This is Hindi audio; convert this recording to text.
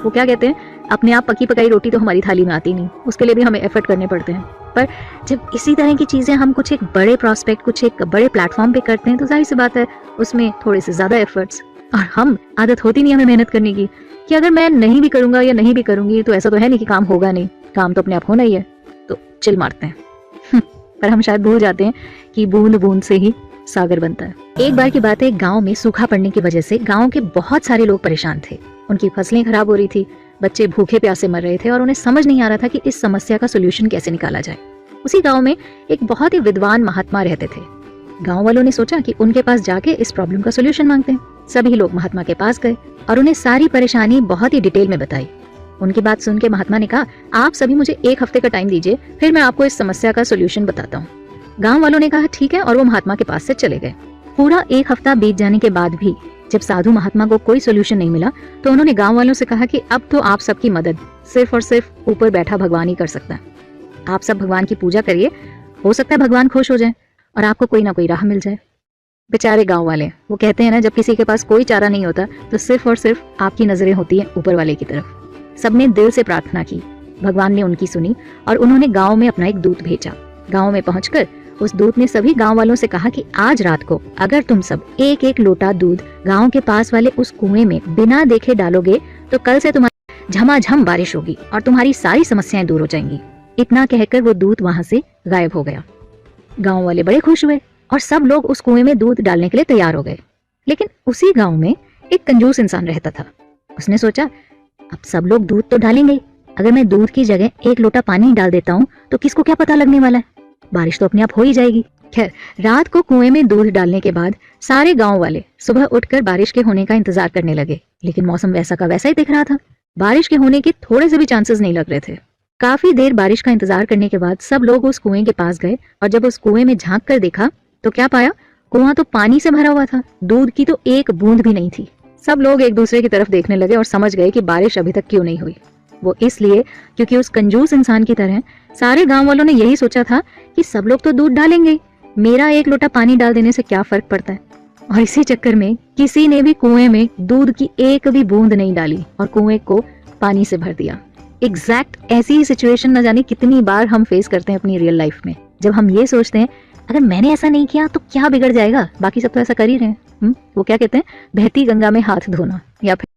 वो क्या कहते हैं, अपने आप पकी पकाई रोटी तो हमारी थाली में आती नहीं, उसके लिए भी हमें एफर्ट करने पड़ते हैं। पर जब इसी तरह की चीज़ें हम कुछ एक बड़े प्रॉस्पेक्ट, कुछ एक बड़े प्लेटफॉर्म पे करते हैं तो जाहिर सी बात है उसमें थोड़े से ज़्यादा एफर्ट्स, और हम आदत होती नहीं हमें मेहनत करने की कि अगर मैं नहीं भी करूँगा या नहीं भी करूँगी तो ऐसा तो है नहीं कि काम होगा नहीं, काम तो अपने आप होना ही है, तो चिल मारते हैं। पर हम शायद भूल जाते हैं कि बूंद बूंद से ही सागर बनता है। एक बार की बात है, गांव में सूखा पड़ने की वजह से गांव के बहुत सारे लोग परेशान थे। उनकी फसलें खराब हो रही थी, बच्चे भूखे प्यासे मर रहे थे और उन्हें समझ नहीं आ रहा था कि इस समस्या का सोल्यूशन कैसे निकाला जाए। उसी गांव में एक बहुत ही विद्वान महात्मा रहते थे। गांव वालों ने सोचा कि उनके पास जाके इस प्रॉब्लम का सोल्यूशन मांगते हैं। सभी लोग महात्मा के पास गए और उन्हें सारी परेशानी बहुत ही डिटेल में बताई। उनकी बात सुन के महात्मा ने कहा, आप सभी मुझे 1 हफ्ते का टाइम दीजिए, फिर मैं आपको इस समस्या का सोल्यूशन बताता हूँ। गांव वालों ने कहा ठीक है, और वो महात्मा के पास से चले गए। पूरा 1 हफ्ता बीत जाने के बाद भी जब साधु महात्मा को कोई सोल्यूशन नहीं मिला तो उन्होंने गांव वालों से कहा कि अब तो आप सबकी मदद सिर्फ और सिर्फ ऊपर बैठा भगवान ही कर सकता है। आप सब भगवान की पूजा करिए, हो सकता है भगवान खुश हो जाए और आपको कोई ना कोई राह मिल जाए। बेचारे गांव वाले, वो कहते हैं ना, जब किसी के पास कोई चारा नहीं होता तो सिर्फ और सिर्फ आपकी नजरें होती हैं ऊपर वाले की तरफ। सबने दिल से प्रार्थना की, भगवान ने उनकी सुनी और उन्होंने गांव में अपना एक दूत भेजा। गांव में पहुंचकर उस दूत ने सभी गांव वालों से कहा कि आज रात को अगर तुम सब 1-1 लोटा दूध गांव के पास वाले उस कुएं में बिना देखे डालोगे तो कल से तुम्हारी झमाझम बारिश होगी और तुम्हारी सारी समस्याएं दूर हो जाएंगी। इतना कहकर वो दूत वहां से गायब हो गया। गांव वाले बड़े खुश हुए और सब लोग उस कुएं में दूध डालने के लिए तैयार हो गए। लेकिन उसी गांव में एक कंजूस इंसान रहता था। उसने सोचा, अब सब लोग दूध तो डालेंगे, अगर मैं दूध की जगह 1 लोटा पानी डाल देता हूँ तो किसको क्या पता लगने वाला है, बारिश तो अपने आप हो ही जाएगी। खैर, रात को कुएं में दूध डालने के बाद सारे गांव वाले सुबह उठकर बारिश के होने का इंतजार करने लगे। लेकिन मौसम वैसा का वैसा ही दिख रहा था, बारिश के होने के थोड़े से भी चांसेस नहीं लग रहे थे। काफी देर बारिश का इंतजार करने के बाद सब लोग उस कुएं के पास गए और जब उस कुएं में झांक कर देखा तो क्या पाया, कुआं तो पानी से भरा हुआ था, दूध की तो एक बूंद भी नहीं थी। सब लोग एक दूसरे की तरफ देखने लगे और समझ गए कि बारिश अभी तक क्यों नहीं हुई। वो इसलिए क्योंकि उस कंजूस इंसान की तरह सारे गांव वालों ने यही सोचा था कि सब लोग तो दूध डालेंगे, मेरा 1 लोटा पानी डाल देने से क्या फर्क पड़ता है। और इसी चक्कर में किसी ने भी कुएं में दूध की एक भी बूंद नहीं डाली और कुएं को पानी से भर दिया। एग्जैक्ट ऐसी ही सिचुएशन न जाने कितनी बार हम फेस करते हैं अपनी रियल लाइफ में, जब हम ये सोचते हैं अगर मैंने ऐसा नहीं किया तो क्या बिगड़ जाएगा, बाकी सब तो ऐसा कर ही रहे हैं। वो क्या कहते हैं, बहती गंगा में हाथ धोना। या फिर